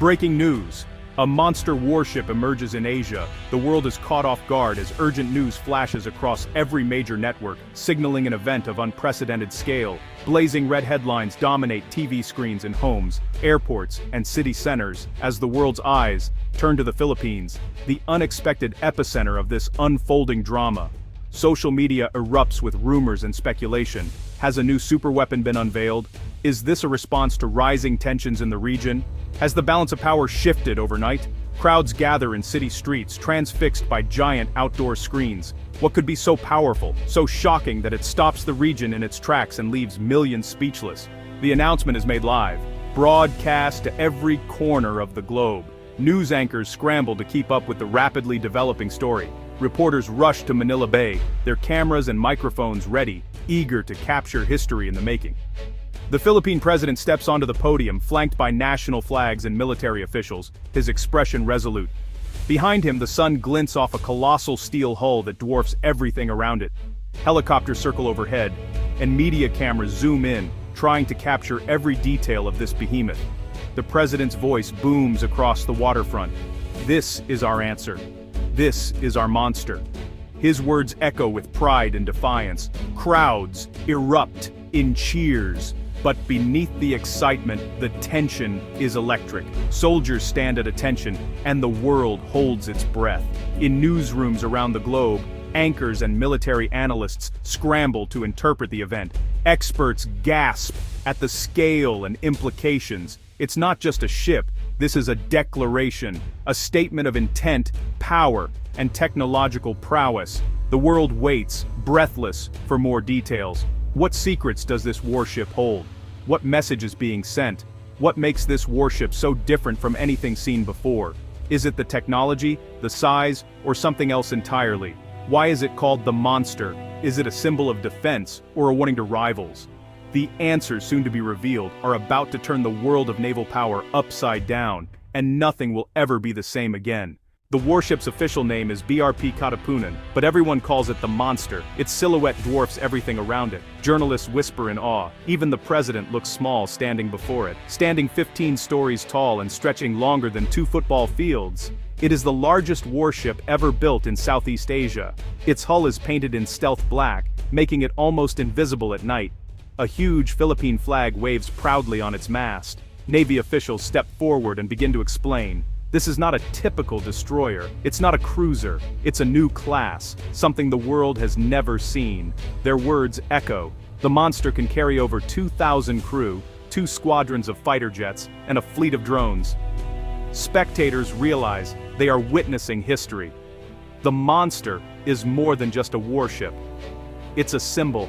Breaking news. A monster warship emerges in Asia. The world is caught off guard as urgent news flashes across every major network, signaling an event of unprecedented scale. Blazing red headlines dominate TV screens in homes, airports, and city centers as the world's eyes turn to the Philippines, the unexpected epicenter of this unfolding drama. Social media erupts with rumors and speculation. Has a new superweapon been unveiled? Is this a response to rising tensions in the region? Has the balance of power shifted overnight? Crowds gather in city streets, transfixed by giant outdoor screens. What could be so powerful, so shocking that it stops the region in its tracks and leaves millions speechless? The announcement is made live, broadcast to every corner of the globe. News anchors scramble to keep up with the rapidly developing story. Reporters rush to Manila Bay, their cameras and microphones ready, eager to capture history in the making. The Philippine president steps onto the podium, flanked by national flags and military officials, his expression resolute. Behind him, the sun glints off a colossal steel hull that dwarfs everything around it. Helicopters circle overhead, and media cameras zoom in, trying to capture every detail of this behemoth. The president's voice booms across the waterfront. "This is our answer. This is our monster." His words echo with pride and defiance. Crowds erupt in cheers. But beneath the excitement, the tension is electric. Soldiers stand at attention, and the world holds its breath. In newsrooms around the globe, anchors and military analysts scramble to interpret the event. Experts gasp at the scale and implications. It's not just a ship, this is a declaration, a statement of intent, power, and technological prowess. The world waits, breathless, for more details. What secrets does this warship hold? What message is being sent? What makes this warship so different from anything seen before? Is it the technology, the size, or something else entirely? Why is it called the monster? Is it a symbol of defense, or a warning to rivals? The answers soon to be revealed are about to turn the world of naval power upside down, and nothing will ever be the same again. The warship's official name is BRP Katipunan, but everyone calls it the monster. Its silhouette dwarfs everything around it. Journalists whisper in awe. Even the president looks small standing before it. Standing 15 stories tall and stretching longer than 2 football fields, it is the largest warship ever built in Southeast Asia. Its hull is painted in stealth black, making it almost invisible at night. A huge Philippine flag waves proudly on its mast. Navy officials step forward and begin to explain. This is not a typical destroyer, it's not a cruiser, it's a new class, something the world has never seen. Their words echo. The monster can carry over 2,000 crew, 2 squadrons of fighter jets, and a fleet of drones. Spectators realize they are witnessing history. The monster is more than just a warship. It's a symbol.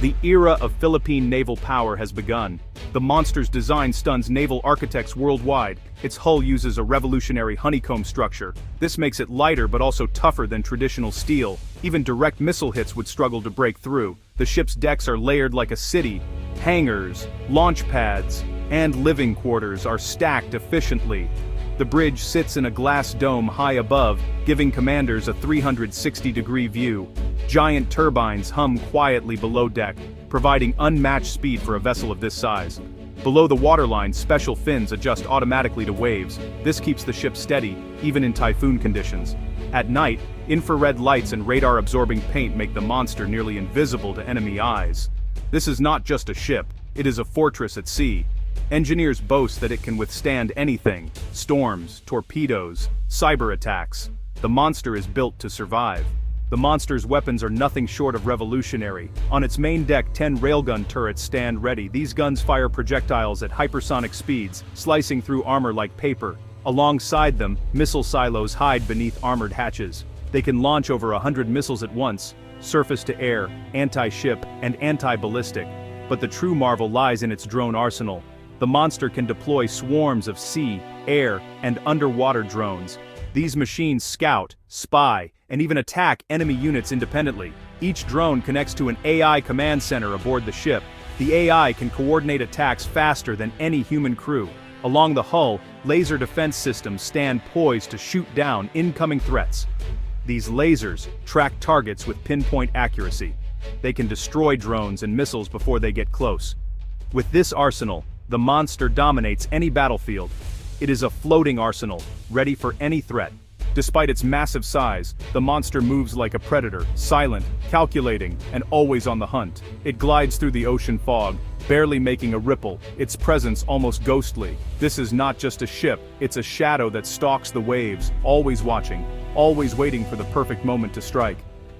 The era of Philippine naval power has begun. The monster's design stuns naval architects worldwide. Its hull uses a revolutionary honeycomb structure. This makes it lighter but also tougher than traditional steel. Even direct missile hits would struggle to break through. The ship's decks are layered like a city. Hangars, launch pads, and living quarters are stacked efficiently. The bridge sits in a glass dome high above, giving commanders a 360-degree view. Giant turbines hum quietly below deck, providing unmatched speed for a vessel of this size. Below the waterline, special fins adjust automatically to waves. This keeps the ship steady, even in typhoon conditions. At night, infrared lights and radar-absorbing paint make the monster nearly invisible to enemy eyes. This is not just a ship, it is a fortress at sea. Engineers boast that it can withstand anything: storms, torpedoes, cyber attacks. The monster is built to survive. The monster's weapons are nothing short of revolutionary. On its main deck, 10 railgun turrets stand ready. These guns fire projectiles at hypersonic speeds, slicing through armor like paper. Alongside them, missile silos hide beneath armored hatches. They can launch over 100 missiles at once, surface-to-air, anti-ship, and anti-ballistic. But the true marvel lies in its drone arsenal. The monster can deploy swarms of sea, air, and underwater drones. These machines scout, spy, and even attack enemy units independently. Each drone connects to an AI command center aboard the ship. The AI can coordinate attacks faster than any human crew. Along the hull, laser defense systems stand poised to shoot down incoming threats. These lasers track targets with pinpoint accuracy. They can destroy drones and missiles before they get close. With this arsenal, the monster dominates any battlefield. It is a floating arsenal, ready for any threat. Despite its massive size, the monster moves like a predator, silent, calculating, and always on the hunt. It glides through the ocean fog, barely making a ripple, its presence almost ghostly. This is not just a ship, it's a shadow that stalks the waves, always watching, always waiting for the perfect moment to strike.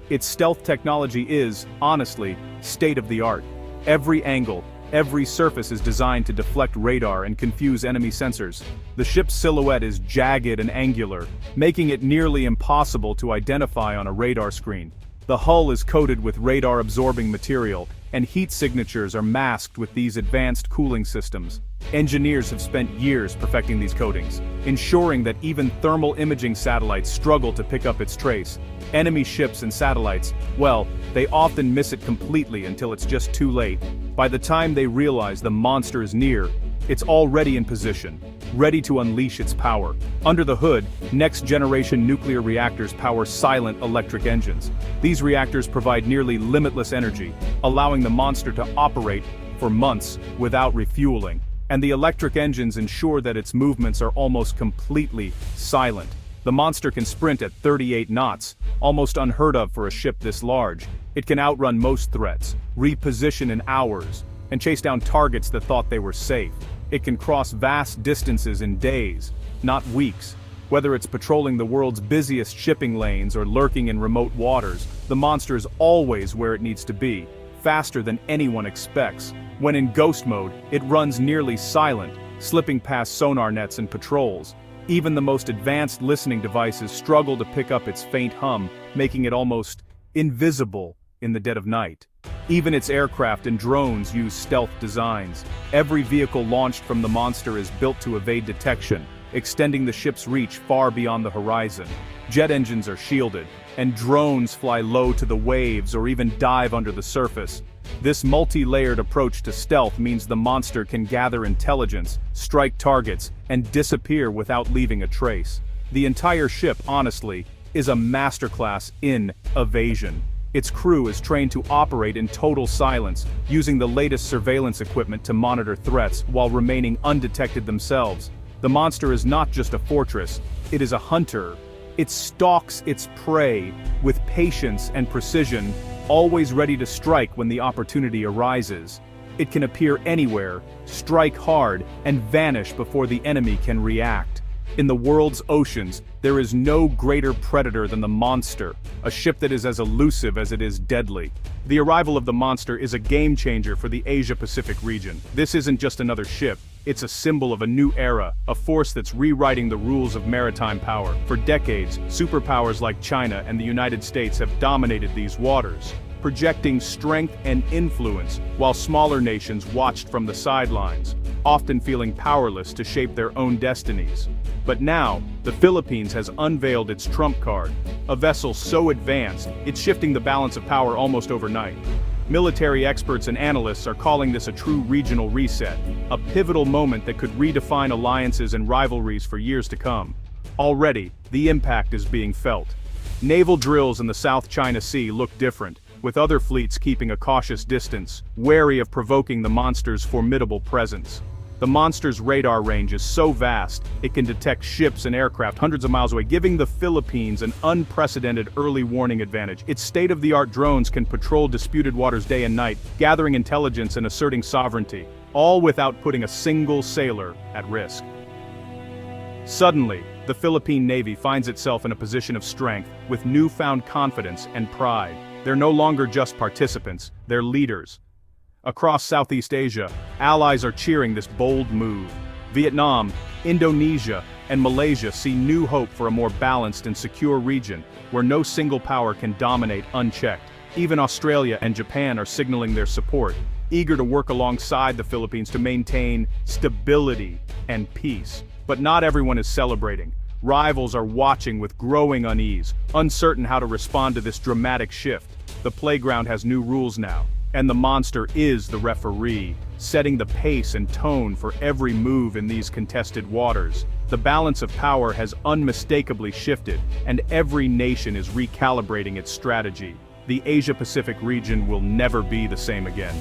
Its stealth technology is, honestly, state-of-the-art. Every angle, every surface is designed to deflect radar and confuse enemy sensors. The ship's silhouette is jagged and angular, making it nearly impossible to identify on a radar screen. The hull is coated with radar-absorbing material, and heat signatures are masked with these advanced cooling systems. Engineers have spent years perfecting these coatings, ensuring that even thermal imaging satellites struggle to pick up its trace. Enemy ships and satellites, well, they often miss it completely until it's just too late. By the time they realize the monster is near, it's already in position, ready to unleash its power. Under the hood, next-generation nuclear reactors power silent electric engines. These reactors provide nearly limitless energy, allowing the monster to operate for months without refueling. And the electric engines ensure that its movements are almost completely silent. The monster can sprint at 38 knots, almost unheard of for a ship this large. It can outrun most threats, reposition in hours, and chase down targets that thought they were safe. It can cross vast distances in days, not weeks. Whether it's patrolling the world's busiest shipping lanes or lurking in remote waters, the monster is always where it needs to be, faster than anyone expects. When in ghost mode, it runs nearly silent, slipping past sonar nets and patrols. Even the most advanced listening devices struggle to pick up its faint hum, making it almost invisible in the dead of night. Even its aircraft and drones use stealth designs. Every vehicle launched from the monster is built to evade detection, extending the ship's reach far beyond the horizon. Jet engines are shielded, and drones fly low to the waves or even dive under the surface. This multi-layered approach to stealth means the monster can gather intelligence, strike targets, and disappear without leaving a trace. The entire ship, honestly, is a masterclass in evasion. Its crew is trained to operate in total silence, using the latest surveillance equipment to monitor threats while remaining undetected themselves. The monster is not just a fortress, it is a hunter. It stalks its prey with patience and precision, always ready to strike when the opportunity arises. It can appear anywhere, strike hard, and vanish before the enemy can react. In the world's oceans, there is no greater predator than the monster, a ship that is as elusive as it is deadly. The arrival of the monster is a game-changer for the Asia-Pacific region. This isn't just another ship, it's a symbol of a new era, a force that's rewriting the rules of maritime power. For decades, superpowers like China and the United States have dominated these waters, projecting strength and influence, while smaller nations watched from the sidelines, often feeling powerless to shape their own destinies. But now, the Philippines has unveiled its trump card, a vessel so advanced, it's shifting the balance of power almost overnight. Military experts and analysts are calling this a true regional reset, a pivotal moment that could redefine alliances and rivalries for years to come. Already, the impact is being felt. Naval drills in the South China Sea look different, with other fleets keeping a cautious distance, wary of provoking the monster's formidable presence. The monster's radar range is so vast, it can detect ships and aircraft hundreds of miles away, giving the Philippines an unprecedented early warning advantage. Its state-of-the-art drones can patrol disputed waters day and night, gathering intelligence and asserting sovereignty, all without putting a single sailor at risk. Suddenly, the Philippine Navy finds itself in a position of strength, with newfound confidence and pride. They're no longer just participants, they're leaders. Across Southeast Asia, allies are cheering this bold move. Vietnam, Indonesia, and Malaysia see new hope for a more balanced and secure region, where no single power can dominate unchecked. Even Australia and Japan are signaling their support, eager to work alongside the Philippines to maintain stability and peace. But not everyone is celebrating. Rivals are watching with growing unease, uncertain how to respond to this dramatic shift. The playground has new rules now, and the monster is the referee, setting the pace and tone for every move in these contested waters. The balance of power has unmistakably shifted, and every nation is recalibrating its strategy. The Asia-Pacific region will never be the same again.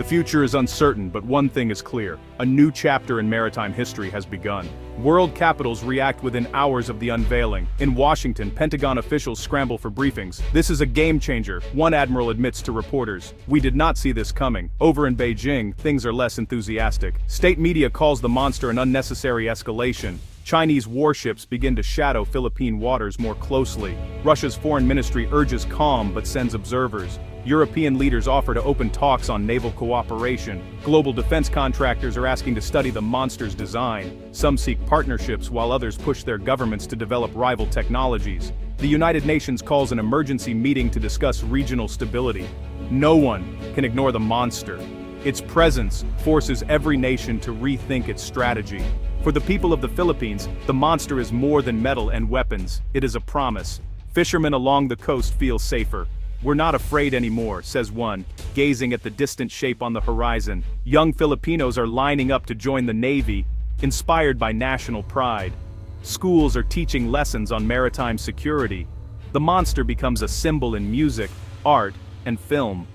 The future is uncertain, but one thing is clear. A new chapter in maritime history has begun. World capitals react within hours of the unveiling. In Washington, Pentagon officials scramble for briefings. This is a game changer, one admiral admits to reporters. We did not see this coming. Over in Beijing, things are less enthusiastic. State media calls the monster an unnecessary escalation. Chinese warships begin to shadow Philippine waters more closely. Russia's foreign ministry urges calm but sends observers. European leaders offer to open talks on naval cooperation. Global defense contractors are asking to study the monster's design. Some seek partnerships while others push their governments to develop rival technologies. The United Nations calls an emergency meeting to discuss regional stability. No one can ignore the monster. Its presence forces every nation to rethink its strategy. For the people of the Philippines, the monster is more than metal and weapons. It is a promise. Fishermen along the coast feel safer. "We're not afraid anymore," says one, gazing at the distant shape on the horizon. Young Filipinos are lining up to join the Navy, inspired by national pride. Schools are teaching lessons on maritime security. The monster becomes a symbol in music, art, and film.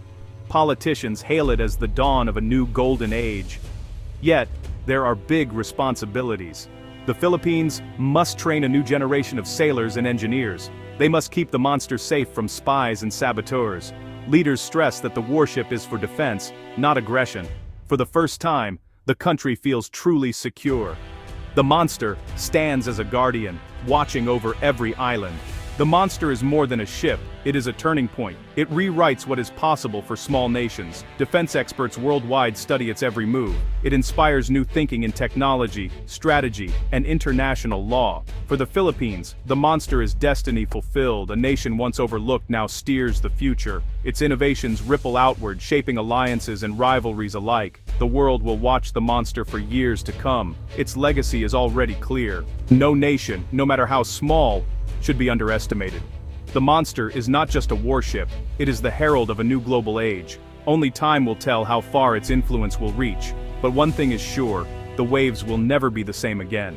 Politicians hail it as the dawn of a new golden age. Yet, there are big responsibilities. The Philippines must train a new generation of sailors and engineers. They must keep the monster safe from spies and saboteurs. Leaders stress that the warship is for defense, not aggression. For the first time, the country feels truly secure. The monster stands as a guardian, watching over every island. The monster is more than a ship, it is a turning point. It rewrites what is possible for small nations. Defense experts worldwide study its every move. It inspires new thinking in technology, strategy, and international law. For the Philippines, the monster is destiny fulfilled. A nation once overlooked now steers the future. Its innovations ripple outward, shaping alliances and rivalries alike. The world will watch the monster for years to come. Its legacy is already clear. No nation, no matter how small, should be underestimated. The monster is not just a warship, it is the herald of a new global age. Only time will tell how far its influence will reach, but one thing is sure, the waves will never be the same again.